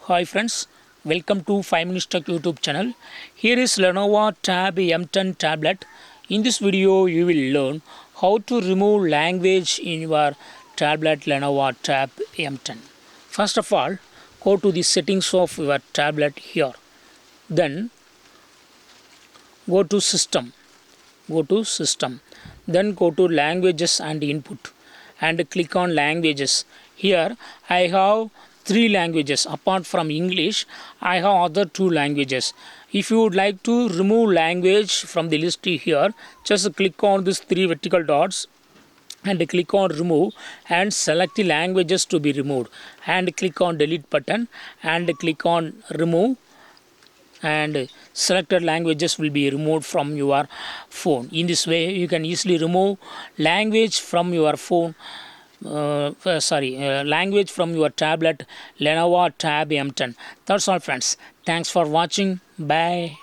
Hi friends, welcome to 5 Minutes Tech YouTube channel. Here is Lenovo Tab M10 tablet. In this video you will learn how to remove language in your tablet Lenovo Tab M10. First of all, go to the settings of your tablet here. Then go to system. Then go to languages and input and click on languages. Here I have 3 languages. Apart from English, I have other 2 languages. If you would like to remove language from the list here, just click on these 3 vertical dots and click on remove and select the languages to be removed and click on delete button and click on remove, and selected languages will be removed from your phone. In this way you can easily remove language from your phone language from your tablet Lenovo Tab M10. That's all friends. Thanks for watching. Bye.